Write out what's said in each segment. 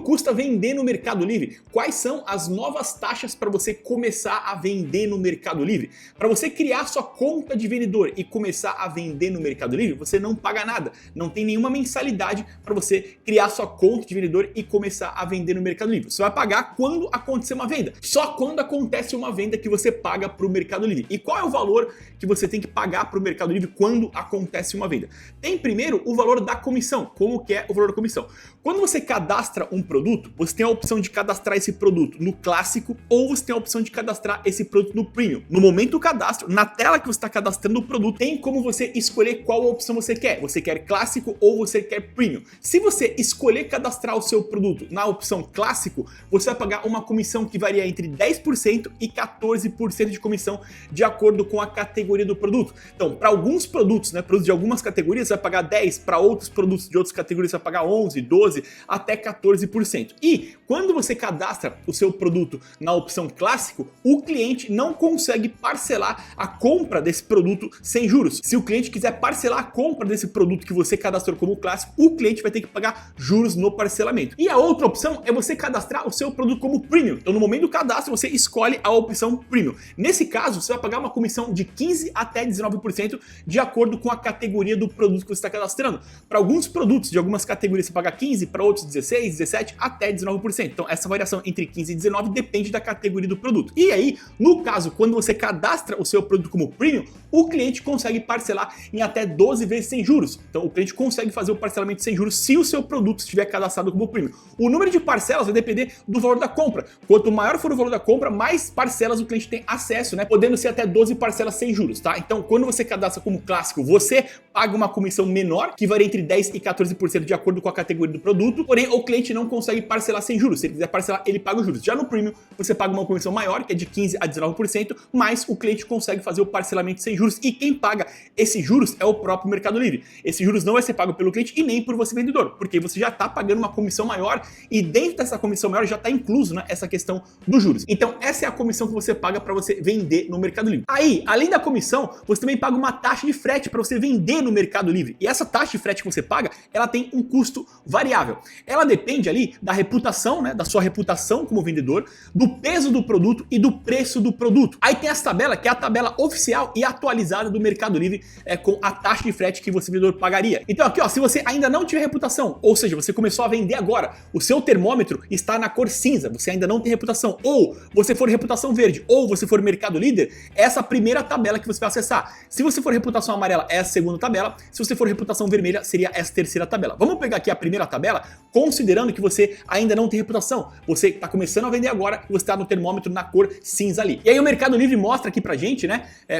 custa vender no Mercado Livre? Quais são as novas taxas para você começar a vender no Mercado Livre? Para você criar sua conta de vendedor e começar a vender no Mercado Livre, você não paga nada, não tem nenhuma mensalidade para você criar sua conta de vendedor e começar a vender no Mercado Livre. Você vai pagar quando acontecer uma venda. Só quando acontece uma venda que você paga para o Mercado Livre. E qual é o valor que você tem que pagar para o Mercado Livre quando acontece uma venda? Tem primeiro o valor da comissão. Como que é o valor da comissão? Quando você cadastra um produto, você tem a opção de cadastrar esse produto no clássico ou você tem a opção de cadastrar esse produto no premium. No momento do cadastro, na tela que você está cadastrando o produto, tem como você escolher qual opção você quer. Você quer clássico ou você quer premium. Se você escolher cadastrar o seu produto na opção clássico, você vai pagar uma comissão que varia entre 10% e 14% de comissão de acordo com a categoria do produto. Então, para alguns produtos, produtos de algumas categorias, você vai pagar 10%, para outros produtos de outras categorias você vai pagar 11%, 12%, até 14%. E quando você cadastra o seu produto na opção clássico, o cliente não consegue parcelar a compra desse produto sem juros. Se o cliente quiser parcelar a compra desse produto que você cadastrou como clássico, o cliente vai ter que pagar juros no parcelamento. E a outra opção é você cadastrar o seu produto como premium. Então, no momento do cadastro, você escolhe a opção premium. Nesse caso, você vai pagar uma comissão de 15% até 19% de acordo com a categoria do produto que você está cadastrando. Para alguns produtos de algumas categorias você paga 15%, para outros 16%, 17% até 19%. Então, essa variação entre 15% e 19% depende da categoria do produto. E aí, no caso, quando você cadastra o seu produto como premium, o cliente consegue parcelar em até 12 vezes sem juros. Então, o cliente consegue fazer o parcelamento sem juros se o seu produto estiver cadastrado como premium. O número de parcelas vai depender do valor da compra. Quanto maior for o valor da compra, mais parcelas o cliente tem acesso, podendo ser até 12 parcelas sem juros, tá? Então, quando você cadastra como clássico, você paga uma comissão menor, que varia entre 10% e 14% de acordo com a categoria do produto, porém o cliente não consegue parcelar sem juros. Se ele quiser parcelar, ele paga os juros. Já no premium, você paga uma comissão maior, que é de 15% a 19%, mas o cliente consegue fazer o parcelamento sem juros e quem paga esses juros é o próprio Mercado Livre. Esses juros não vai ser pago pelo cliente e nem por você vendedor, porque você já está pagando uma comissão maior e dentro dessa comissão maior já está incluso essa questão dos juros. Então essa é a comissão que você paga para você vender no Mercado Livre. Aí, além da comissão, você também paga uma taxa de frete para você vender no Mercado Livre. E essa taxa de frete que você paga, ela tem um custo variável. Ela depende ali da reputação, da sua reputação como vendedor, do peso do produto e do preço do produto. Aí tem essa tabela, que é a tabela oficial e atualizada do Mercado Livre, com a taxa de frete que você vendedor pagaria. Então aqui, se você ainda não tiver reputação, ou seja, você começou a vender agora, o seu termômetro está na cor cinza, você ainda não tem reputação, ou você for reputação verde, ou você for mercado líder, essa primeira tabela que você vai acessar. Se você for reputação amarela, é a segunda tabela. Se você for reputação vermelha, seria essa terceira tabela. Vamos pegar aqui a primeira tabela, considerando que você ainda não tem reputação. Você está começando a vender agora e você está no termômetro na cor cinza ali. E aí o Mercado Livre mostra aqui pra gente,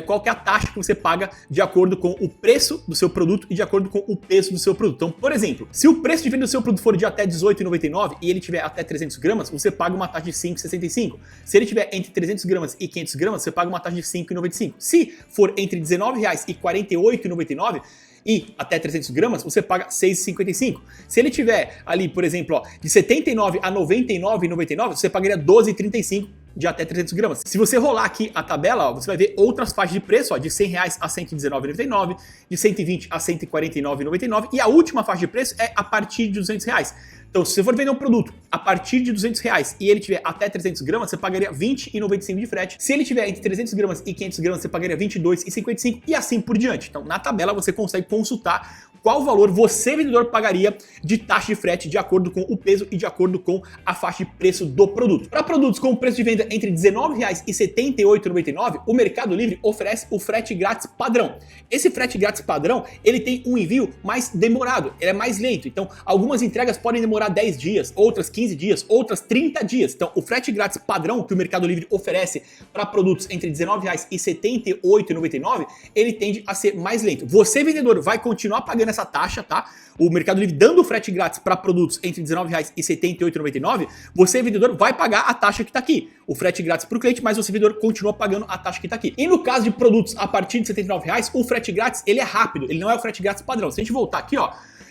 qual que é a taxa que você paga de acordo com o preço do seu produto e de acordo com o peso do seu produto. Então, por exemplo, se o preço de venda do seu produto for de até R$18,99 e ele tiver até 300 gramas, você paga uma taxa de R$5,65. Se ele tiver entre 300 gramas e 500 gramas, você paga uma taxa de R$5,95. Se for entre R$19,00 e R$48,99 e até 300 gramas, você paga R$6,55. Se ele tiver ali, por exemplo, de 79 a 99,99, você pagaria R$12,35 de até 300 gramas. Se você rolar aqui a tabela, você vai ver outras faixas de preço, de R$100 a R$119,99, de 120 a R$149,99 e a última faixa de preço é a partir de R$200. Então, se você for vender um produto a partir de R$200 e ele tiver até 300 gramas, você pagaria R$20,95 de frete. Se ele tiver entre 300 gramas e 500 gramas, você pagaria R$22,55 e assim por diante. Então, na tabela você consegue consultar qual valor você, vendedor, pagaria de taxa de frete de acordo com o peso e de acordo com a faixa de preço do produto. Para produtos com preço de venda entre R$19,00 e R$78,99, o Mercado Livre oferece o frete grátis padrão. Esse frete grátis padrão, ele tem um envio mais demorado, ele é mais lento. Então, algumas entregas podem demorar 10 dias, outras 15 dias, outras 30 dias. Então, o frete grátis padrão que o Mercado Livre oferece para produtos entre R$19,00 e R$78,99, ele tende a ser mais lento. Você, vendedor, vai continuar pagando essa taxa, tá? O Mercado Livre dando frete grátis para produtos entre R$19,00 e R$78,99, você, vendedor, vai pagar a taxa que está aqui. O frete grátis para o cliente, mas você, vendedor, continua pagando a taxa que está aqui. E no caso de produtos a partir de R$79,00, o frete grátis, ele é rápido, ele não é o frete grátis padrão. Se a gente voltar aqui,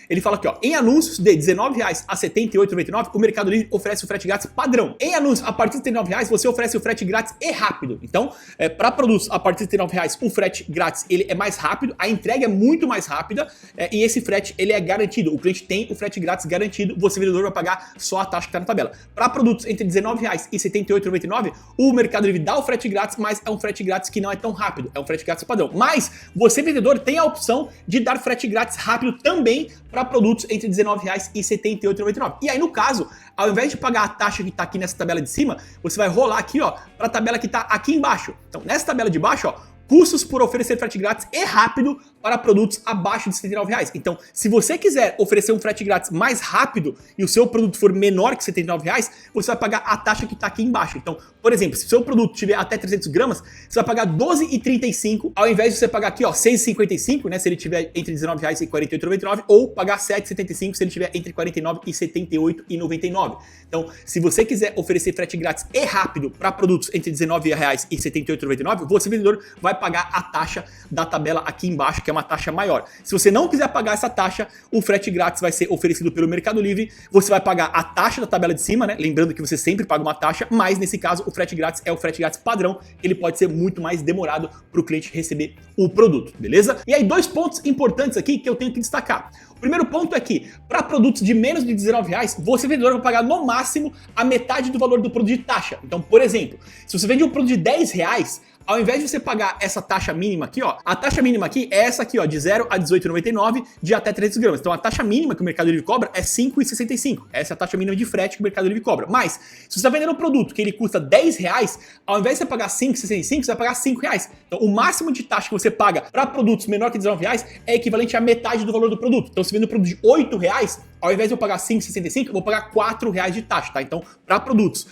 ele fala aqui, ó, em anúncios de R$19 a R$ 78,99, o Mercado Livre oferece o frete grátis padrão. Em anúncios a partir de R$39, você oferece o frete grátis e rápido. Então, para produtos a partir de R$39, o frete grátis ele é mais rápido, a entrega é muito mais rápida e esse frete ele é garantido. O cliente tem o frete grátis garantido, você vendedor vai pagar só a taxa que está na tabela. Para produtos entre R$19 e R$ 78,99, o Mercado Livre dá o frete grátis, mas é um frete grátis que não é tão rápido, é um frete grátis padrão. Mas você vendedor tem a opção de dar frete grátis rápido também para produtos entre R$19 e R$ 78,99. E aí no caso, ao invés de pagar a taxa que está aqui nessa tabela de cima, você vai rolar aqui, ó, para a tabela que está aqui embaixo. Então nessa tabela de baixo, ó, custos por oferecer frete grátis e rápido para produtos abaixo de R$ 79,00. Então, se você quiser oferecer um frete grátis mais rápido e o seu produto for menor que R$ 79,00, você vai pagar a taxa que está aqui embaixo. Então, por exemplo, se o seu produto tiver até 300 gramas, você vai pagar R$ 12,35, ao invés de você pagar aqui, ó, R$ 6,55, né, se ele tiver entre R$19,00 e R$ 48,99, ou pagar R$ 7,75 se ele tiver entre R$ 49,00 e R$ 78,99. Então, se você quiser oferecer frete grátis e rápido para produtos entre R$19,00 e R$ 78,99, você vendedor vai pagar a taxa da tabela aqui embaixo, que é uma taxa maior. Se você não quiser pagar essa taxa, o frete grátis vai ser oferecido pelo Mercado Livre, você vai pagar a taxa da tabela de cima, né? Lembrando que você sempre paga uma taxa, mas nesse caso o frete grátis é o frete grátis padrão, ele pode ser muito mais demorado para o cliente receber o produto, beleza? E aí 2 pontos importantes aqui que eu tenho que destacar. O primeiro ponto é que, para produtos de menos de R$19,00, você vendedor vai pagar no máximo a metade do valor do produto de taxa. Então, por exemplo, se você vende um produto de R$10,00, ao invés de você pagar essa taxa mínima aqui, ó, a taxa mínima aqui é essa aqui, ó, de 0 a 18,99 de até 300 gramas. Então a taxa mínima que o Mercado Livre cobra é R$ 5,65. Essa é a taxa mínima de frete que o Mercado Livre cobra. Mas, se você está vendendo um produto que ele custa R$10,00, ao invés de você pagar R$ 5,65, você vai pagar R$ 5,00. Então o máximo de taxa que você paga para produtos menor que R$19,00 é equivalente à metade do valor do produto. Então se vende um produto de R$8,00, ao invés de eu pagar R$ 5,65, eu vou pagar R$4,00 de taxa, tá? Então, para produtos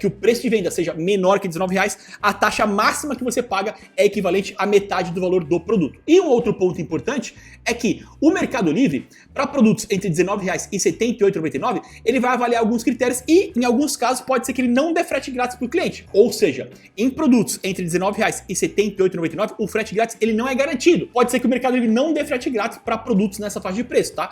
que o preço de venda seja menor que R$19,00, a taxa máxima que você paga é equivalente à metade do valor do produto. E um outro ponto importante é que o Mercado Livre, para produtos entre R$19,00 e R$ 78,99, ele vai avaliar alguns critérios e, em alguns casos, pode ser que ele não dê frete grátis para o cliente. Ou seja, em produtos entre R$19,00 e R$ 78,99, o frete grátis ele não é garantido. Pode ser que o Mercado Livre não dê frete grátis para produtos nessa faixa de preço, tá?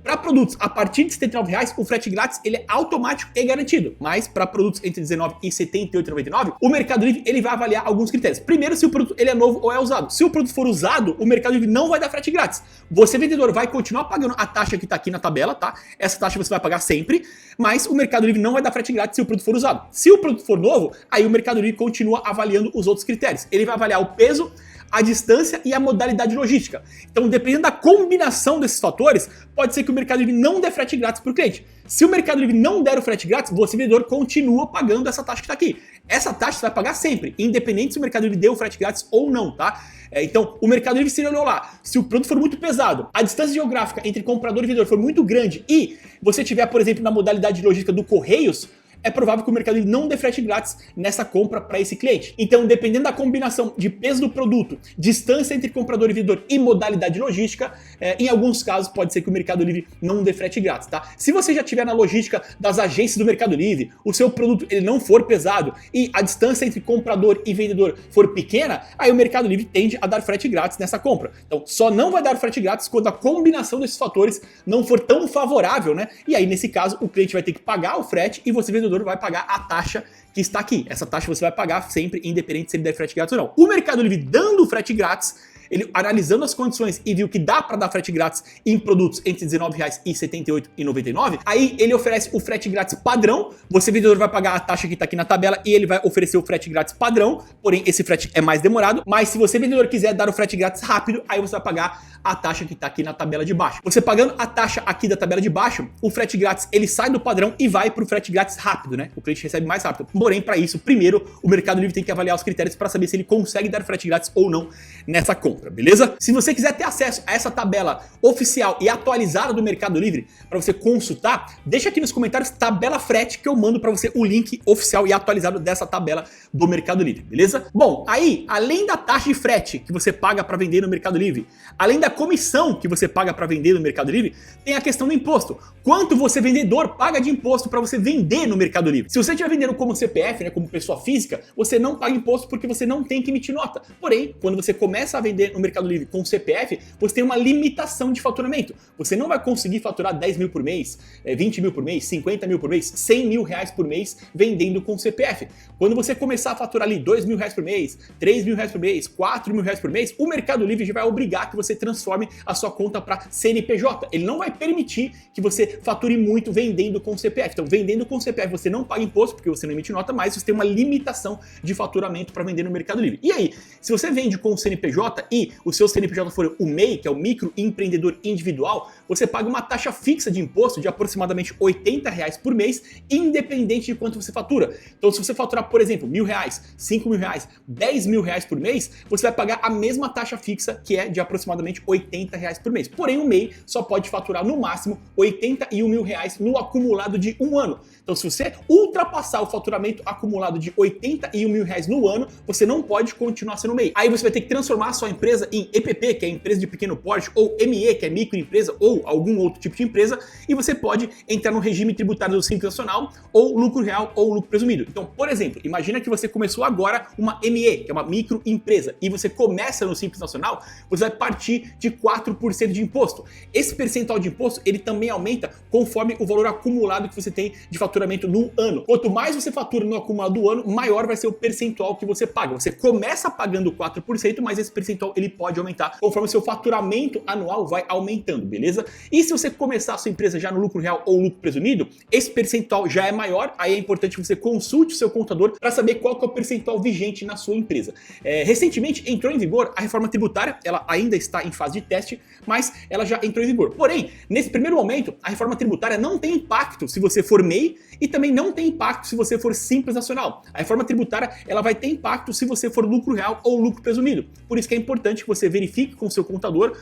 Para produtos a partir de R$ 79,00, o frete grátis ele é automático e garantido. Mas para produtos entre R$19,00 e R$ 78,99, o Mercado Livre ele vai avaliar alguns critérios. Primeiro, se o produto ele é novo ou é usado. Se o produto for usado, o Mercado Livre não vai dar frete grátis. Você, vendedor, vai continuar pagando a taxa que está aqui na tabela, tá? Essa taxa você vai pagar sempre, mas o Mercado Livre não vai dar frete grátis se o produto for usado. Se o produto for novo, aí o Mercado Livre continua avaliando os outros critérios. Ele vai avaliar o peso, a distância e a modalidade logística. Então, dependendo da combinação desses fatores, pode ser que o Mercado Livre não dê frete grátis para o cliente. Se o Mercado Livre não der o frete grátis, você, vendedor, continua pagando essa taxa que está aqui. Essa taxa você vai pagar sempre, independente se o Mercado Livre deu o frete grátis ou não, tá? Então, o Mercado Livre, se ele olhou lá, se o produto for muito pesado, a distância geográfica entre comprador e vendedor for muito grande e você tiver, por exemplo, na modalidade de logística do Correios, é provável que o Mercado Livre não dê frete grátis nessa compra para esse cliente. Então, dependendo da combinação de peso do produto, distância entre comprador e vendedor e modalidade logística, em alguns casos pode ser que o Mercado Livre não dê frete grátis, tá? Se você já tiver na logística das agências do Mercado Livre, o seu produto ele não for pesado e a distância entre comprador e vendedor for pequena, aí o Mercado Livre tende a dar frete grátis nessa compra. Então, só não vai dar frete grátis quando a combinação desses fatores não for tão favorável, né? E aí, nesse caso, o cliente vai ter que pagar o frete e você, vendedor, vai pagar a taxa que está aqui. Essa taxa você vai pagar sempre, independente se ele der frete grátis ou não. O Mercado Livre dando frete grátis, ele analisando as condições e viu que dá para dar frete grátis em produtos entre R$19,00 e R$ 78,99, aí ele oferece o frete grátis padrão, você, vendedor, vai pagar a taxa que está aqui na tabela e ele vai oferecer o frete grátis padrão, porém esse frete é mais demorado, mas se você, vendedor, quiser dar o frete grátis rápido, aí você vai pagar a taxa que está aqui na tabela de baixo. Você pagando a taxa aqui da tabela de baixo, o frete grátis ele sai do padrão e vai para o frete grátis rápido, né? O cliente recebe mais rápido. Porém, para isso, primeiro, o Mercado Livre tem que avaliar os critérios para saber se ele consegue dar frete grátis ou não nessa compra, beleza? Se você quiser ter acesso a essa tabela oficial e atualizada do Mercado Livre para você consultar, deixa aqui nos comentários tabela frete que eu mando para você o link oficial e atualizado dessa tabela do Mercado Livre, beleza? Bom, aí, além da taxa de frete que você paga para vender no Mercado Livre, além da comissão que você paga para vender no Mercado Livre, tem a questão do imposto. Quanto você, vendedor, paga de imposto para você vender no Mercado Livre? Se você estiver vendendo como CPF, né, como pessoa física, você não paga imposto porque você não tem que emitir nota. Porém, quando você começa a vender no Mercado Livre com CPF, você tem uma limitação de faturamento. Você não vai conseguir faturar 10 mil por mês, 20 mil por mês, 50 mil por mês, 100 mil reais por mês vendendo com CPF. Quando você começar a faturar ali 2 mil reais por mês, 3 mil reais por mês, 4 mil reais por mês, o Mercado Livre já vai obrigar que você transforme a sua conta para CNPJ. Ele não vai permitir que você fature muito vendendo com CPF. Então, vendendo com CPF você não paga imposto porque você não emite nota, mas você tem uma limitação de faturamento para vender no Mercado Livre. E aí, se você vende com o CNPJ e o seu CNPJ for o MEI, que é o microempreendedor individual, você paga uma taxa fixa de imposto de aproximadamente R$80 por mês, independente de quanto você fatura. Então, se você faturar, por exemplo, R$1.000, R$5.000, R$10.000 por mês, você vai pagar a mesma taxa fixa, que é de aproximadamente R$80 por mês. Porém, o MEI só pode faturar no máximo R$81 mil no acumulado de um ano. Então, se você ultrapassar o faturamento acumulado de R$81 mil no ano, você não pode continuar sendo MEI. Aí você vai ter que transformar a sua empresa em EPP, que é empresa de pequeno porte, ou ME, que é microempresa, ou algum outro tipo de empresa, e você pode entrar no regime tributário do Simples Nacional, ou lucro real, ou lucro presumido. Então, por exemplo, imagina que você começou agora uma ME, que é uma microempresa, e você começa no Simples Nacional, você vai partir de 4% de imposto. Esse percentual de imposto, ele também aumenta conforme o valor acumulado que você tem de faturamento no ano. Quanto mais você fatura no acumulado do ano, maior vai ser o percentual que você paga. Você começa pagando 4%, mas esse percentual ele pode aumentar conforme o seu faturamento anual vai aumentando, beleza? E se você começar a sua empresa já no lucro real ou lucro presumido, esse percentual já é maior, aí é importante que você consulte o seu contador para saber qual que é o percentual vigente na sua empresa. Recentemente entrou em vigor a reforma tributária, ela ainda está em fase de teste, mas ela já entrou em vigor. Porém, nesse primeiro momento, a reforma tributária não tem impacto se você for MEI e também não tem impacto se você for Simples Nacional. A reforma tributária ela vai ter impacto se você for lucro real ou lucro presumido. Por isso que é importante que você verifique com o seu contador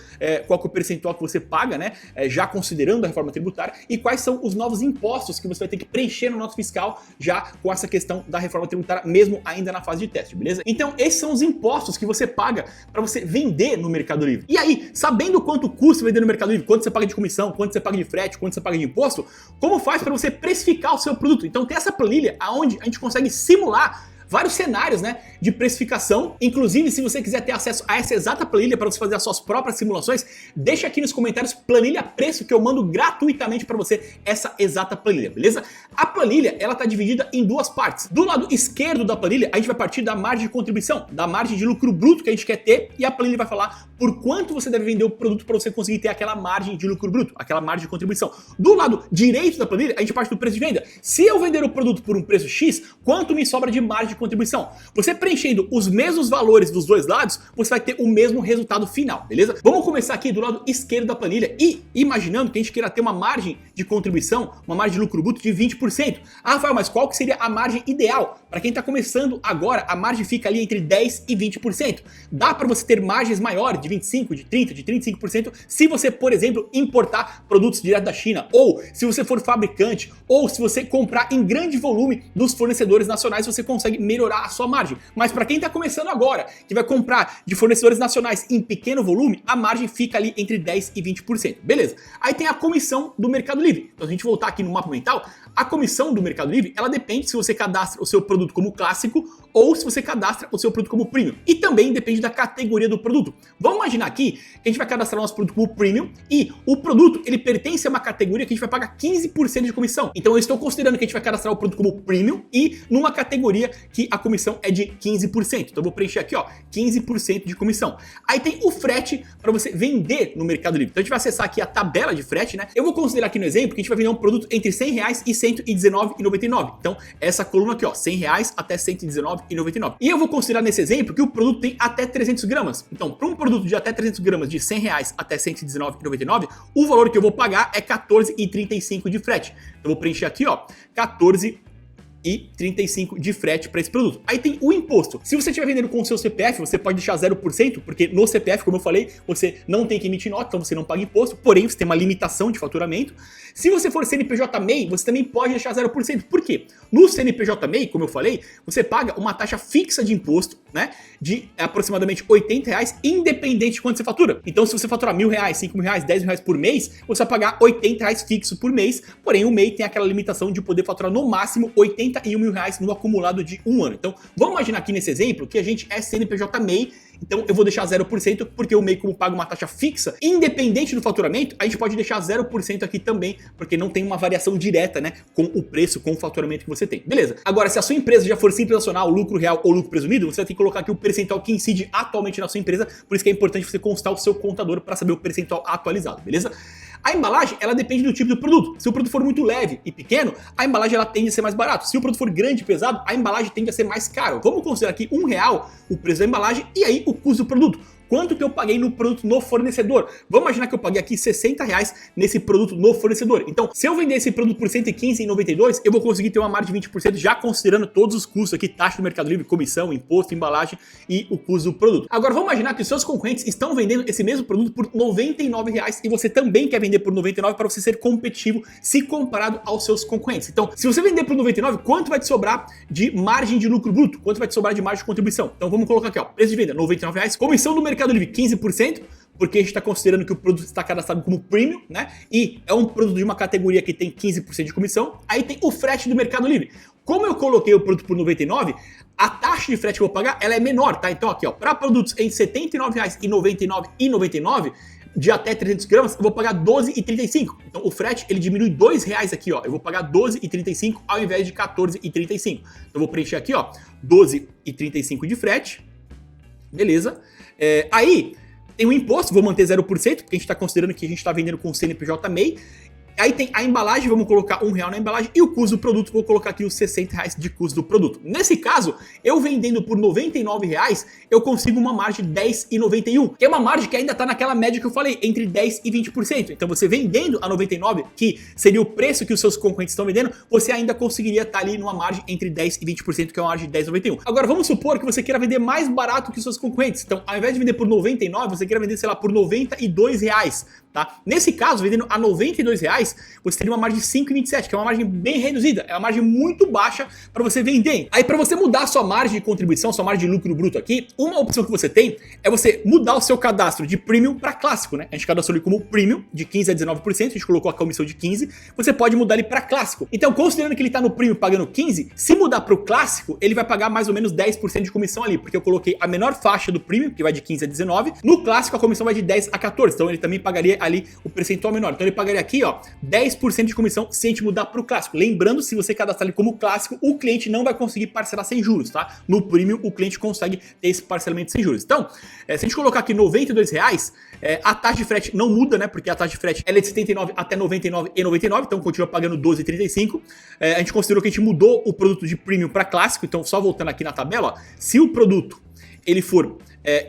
qual que é o percentual que você paga, né, já considerando a reforma tributária, e quais são os novos impostos que você vai ter que preencher no nota fiscal já com essa questão da reforma tributária, mesmo ainda na fase de teste, beleza? Então, esses são os impostos que você paga para você vender no Mercado Livre. E aí, sabendo quanto custa vender no Mercado Livre, quanto você paga de comissão, quanto você paga de frete, quanto você paga de imposto, como faz para você precificar o seu produto? Então, tem essa planilha onde a gente consegue simular vários cenários, né, de precificação. Inclusive, se você quiser ter acesso a essa exata planilha para você fazer as suas próprias simulações, deixa aqui nos comentários planilha preço que eu mando gratuitamente para você essa exata planilha, beleza? A planilha, ela tá dividida em duas partes. Do lado esquerdo da planilha, a gente vai partir da margem de contribuição, da margem de lucro bruto que a gente quer ter, e a planilha vai falar por quanto você deve vender o produto para você conseguir ter aquela margem de lucro bruto, aquela margem de contribuição. Do lado direito da planilha, a gente parte do preço de venda. Se eu vender o produto por um preço X, quanto me sobra de margem de contribuição? Você preenchendo os mesmos valores dos dois lados, você vai ter o mesmo resultado final, beleza? Vamos começar aqui do lado esquerdo da planilha e imaginando que a gente queira ter uma margem de contribuição, uma margem de lucro bruto de 20%. Ah, Rafael, mas qual que seria a margem ideal? Para quem está começando agora, a margem fica ali entre 10% e 20%. Dá para você ter margens maiores, de 25%, de 30%, de 35%, se você, por exemplo, importar produtos direto da China, ou se você for fabricante, ou se você comprar em grande volume dos fornecedores nacionais, você consegue melhorar a sua margem. Mas para quem está começando agora, que vai comprar de fornecedores nacionais em pequeno volume, a margem fica ali entre 10% e 20%. Beleza. Aí tem a comissão do Mercado Livre. Então, se a gente voltar aqui no mapa mental, a comissão do Mercado Livre, ela depende se você cadastra o seu produto como clássico ou se você cadastra o seu produto como premium. E também depende da categoria do produto. Vamos imaginar aqui que a gente vai cadastrar o nosso produto como premium e o produto, ele pertence a uma categoria que a gente vai pagar 15% de comissão. Então, eu estou considerando que a gente vai cadastrar o produto como premium e numa categoria que a comissão é de 15%. Então, eu vou preencher aqui, ó, 15% de comissão. Aí tem o frete para você vender no Mercado Livre. Então, a gente vai acessar aqui a tabela de frete, né? Eu vou considerar aqui no exemplo que a gente vai vender um produto entre R$100 e R$119,99. Então, essa coluna aqui, ó, R$100 até R$119,99. E eu vou considerar nesse exemplo que o produto tem até 300 gramas. Então, para um produto de até 300 gramas de R$100 até R$119,99, o valor que eu vou pagar é R$14,35 de frete. Eu vou preencher aqui, ó, 14,35 e 35 de frete para esse produto. Aí tem o imposto. Se você estiver vendendo com o seu CPF, você pode deixar 0%, porque no CPF, como eu falei, você não tem que emitir nota, então você não paga imposto, porém você tem uma limitação de faturamento. Se você for CNPJ MEI, você também pode deixar 0%. Por quê? No CNPJ MEI, como eu falei, você paga uma taxa fixa de imposto, né, de aproximadamente R$80, independente de quanto você fatura. Então, se você faturar R$1.000, R$5.000, R$10.000 por mês, você vai pagar R$80 fixo por mês, porém o MEI tem aquela limitação de poder faturar no máximo R$81.000 no acumulado de um ano. Então, vamos imaginar aqui nesse exemplo que a gente é CNPJ MEI, então eu vou deixar 0%, porque o MEI, como paga uma taxa fixa, independente do faturamento, a gente pode deixar 0% aqui também, porque não tem uma variação direta, né, com o preço, com o faturamento que você tem. Beleza. Agora, se a sua empresa já for simples nacional, lucro real ou lucro presumido, você vai ter que colocar aqui o percentual que incide atualmente na sua empresa, por isso que é importante você constar o seu contador para saber o percentual atualizado, beleza? A embalagem, ela depende do tipo do produto. Se o produto for muito leve e pequeno, a embalagem ela tende a ser mais barato. Se o produto for grande e pesado, a embalagem tende a ser mais caro. Vamos considerar aqui R$1 o preço da embalagem e aí o custo do produto. Quanto que eu paguei no produto no fornecedor? Vamos imaginar que eu paguei aqui R$60 nesse produto no fornecedor. Então, se eu vender esse produto por R$115,92, eu vou conseguir ter uma margem de 20%, já considerando todos os custos aqui, taxa do Mercado Livre, comissão, imposto, embalagem e o custo do produto. Agora, vamos imaginar que os seus concorrentes estão vendendo esse mesmo produto por R$99 e você também quer vender por R$99 para você ser competitivo se comparado aos seus concorrentes. Então, se você vender por R$99, quanto vai te sobrar de margem de lucro bruto? Quanto vai te sobrar de margem de contribuição? Então, vamos colocar aqui, ó, preço de venda R$99, comissão do Mercado Livre 15%, porque a gente está considerando que o produto está cadastrado como premium, né? E é um produto de uma categoria que tem 15% de comissão. Aí tem o frete do Mercado Livre. Como eu coloquei o produto por R$99, a taxa de frete que eu vou pagar, ela é menor, tá? Então aqui, ó, para produtos em R$79,99 e R$99, de até 300 gramas, eu vou pagar R$12,35. Então o frete, ele diminui R$2 aqui, ó. Eu vou pagar R$12,35 ao invés de R$14,35. Então eu vou preencher aqui, ó, R$12,35 de frete. Beleza. Aí tem o imposto, vou manter 0%, porque a gente está considerando que a gente está vendendo com CNPJ MEI. Aí tem a embalagem, vamos colocar R$1 na embalagem, e o custo do produto, vou colocar aqui os R$60 de custo do produto. Nesse caso, eu vendendo por R$99, eu consigo uma margem de 10,91, que é uma margem que ainda está naquela média que eu falei, entre 10% e 20%. Então você vendendo a R$99, que seria o preço que os seus concorrentes estão vendendo, você ainda conseguiria estar ali numa margem entre 10% e 20%, que é uma margem de 10,91. Agora vamos supor que você queira vender mais barato que os seus concorrentes. Então ao invés de vender por R$99, você queira vender, sei lá, por R$92, tá? Nesse caso, vendendo a R$92, você teria uma margem de 5,27, que é uma margem bem reduzida, é uma margem muito baixa para você vender. Aí para você mudar a sua margem de contribuição, sua margem de lucro bruto aqui, uma opção que você tem é você mudar o seu cadastro de premium para clássico, né? A gente cadastrou ele como premium, de 15% a 19%, a gente colocou a comissão de 15%, você pode mudar ele para clássico. Então, considerando que ele está no premium pagando 15%, se mudar para o clássico, ele vai pagar mais ou menos 10% de comissão ali, porque eu coloquei a menor faixa do premium, que vai de 15% a 19%, no clássico a comissão vai de 10% a 14%, então ele também pagaria ali o percentual menor. Então ele pagaria aqui, ó, 10% de comissão se a gente mudar para o clássico. Lembrando, se você cadastrar ele como clássico, o cliente não vai conseguir parcelar sem juros, tá? No premium, o cliente consegue ter esse parcelamento sem juros. Então, se a gente colocar aqui R$92, a taxa de frete não muda, né? Porque a taxa de frete ela é de 79 até 99,99, então continua pagando R$12,35. A gente considerou que a gente mudou o produto de premium para clássico, então só voltando aqui na tabela, ó, se o produto ele for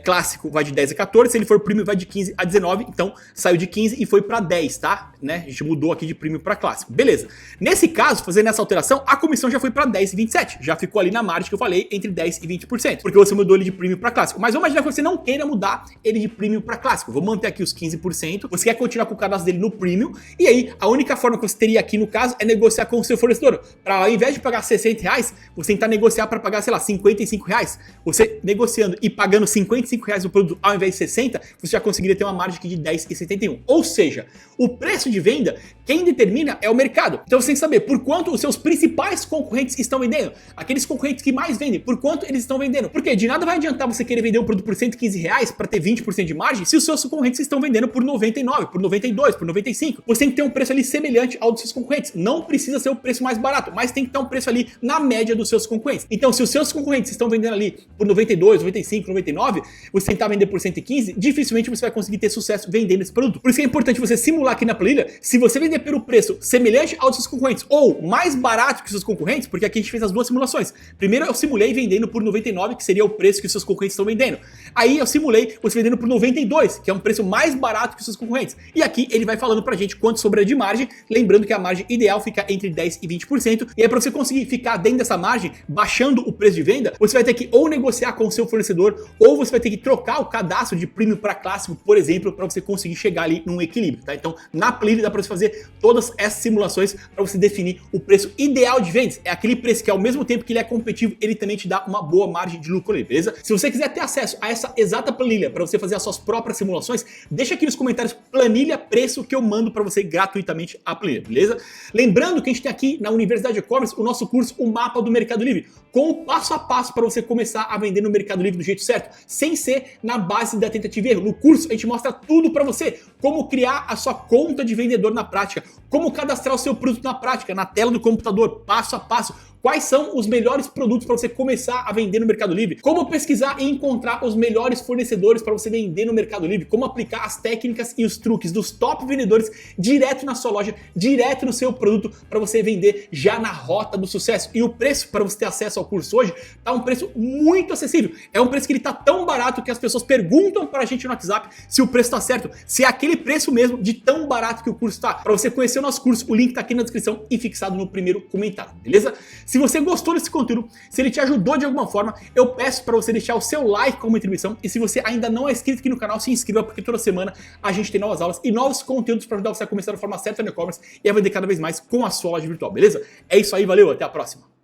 clássico, vai de 10 a 14, se ele for premium, vai de 15 a 19, então saiu de 15 e foi para 10, tá? Né? A gente mudou aqui de premium para clássico. Beleza. Nesse caso, fazendo essa alteração, a comissão já foi para 10,27, já ficou ali na margem que eu falei, entre 10% e 20%, porque você mudou ele de premium para clássico. Mas vamos imaginar que você não queira mudar ele de premium para clássico. Vou manter aqui os 15%, você quer continuar com o cadastro dele no premium, e aí a única forma que você teria aqui no caso é negociar com o seu fornecedor. Para ao invés de pagar R$60, você tentar negociar para pagar, sei lá, R$55. Você negociando e pagando R$55 no produto ao invés de 60, você já conseguiria ter uma margem aqui de 10,71. Ou seja, o preço de venda, quem determina é o mercado. Então você tem que saber por quanto os seus principais concorrentes estão vendendo. Aqueles concorrentes que mais vendem, por quanto eles estão vendendo. Porque de nada vai adiantar você querer vender um produto por R$115 para ter 20% de margem se os seus concorrentes estão vendendo por 99, por 92, por 95. Você tem que ter um preço ali semelhante ao dos seus concorrentes. Não precisa ser o preço mais barato, mas tem que ter um preço ali na média dos seus concorrentes. Então se os seus concorrentes estão vendendo ali por 92, 95, 99, 99, você tentar vender por 115, dificilmente você vai conseguir ter sucesso vendendo esse produto. Por isso que é importante você simular aqui na planilha, se você vender pelo preço semelhante aos seus concorrentes ou mais barato que os seus concorrentes, porque aqui a gente fez as duas simulações. Primeiro eu simulei vendendo por 99, que seria o preço que os seus concorrentes estão vendendo. Aí eu simulei você vendendo por 92, que é um preço mais barato que os seus concorrentes. E aqui ele vai falando pra gente quanto sobra de margem, lembrando que a margem ideal fica entre 10 e 20%. E aí para você conseguir ficar dentro dessa margem, baixando o preço de venda, você vai ter que ou negociar com o seu fornecedor, ou você vai ter que trocar o cadastro de premium para clássico, por exemplo, para você conseguir chegar ali num equilíbrio, tá? Então, na planilha dá para você fazer todas essas simulações para você definir o preço ideal de vendas. É aquele preço que ao mesmo tempo que ele é competitivo, ele também te dá uma boa margem de lucro ali, beleza? Se você quiser ter acesso a essa exata planilha para você fazer as suas próprias simulações, deixa aqui nos comentários planilha preço que eu mando para você gratuitamente a planilha, beleza? Lembrando que a gente tem aqui na Universidade de E-Commerce o nosso curso, o Mapa do Mercado Livre, com o passo a passo para você começar a vender no Mercado Livre do jeito certo, sem ser na base da tentativa e erro. No curso a gente mostra tudo para você, como criar a sua conta de vendedor na prática, como cadastrar o seu produto na prática, na tela do computador, passo a passo. Quais são os melhores produtos para você começar a vender no Mercado Livre? Como pesquisar e encontrar os melhores fornecedores para você vender no Mercado Livre? Como aplicar as técnicas e os truques dos top vendedores direto na sua loja, direto no seu produto para você vender já na rota do sucesso. E o preço para você ter acesso ao curso hoje tá um preço muito acessível. É um preço que ele tá tão barato que as pessoas perguntam para a gente no WhatsApp se o preço tá certo, se é aquele preço mesmo de tão barato que o curso tá. Para você conhecer o nosso curso, o link tá aqui na descrição e fixado no primeiro comentário, beleza? Se você gostou desse conteúdo, se ele te ajudou de alguma forma, eu peço para você deixar o seu like como contribuição. E se você ainda não é inscrito aqui no canal, se inscreva, porque toda semana a gente tem novas aulas e novos conteúdos para ajudar você a começar da forma certa no e-commerce e a vender cada vez mais com a sua loja virtual, beleza? É isso aí, valeu, até a próxima!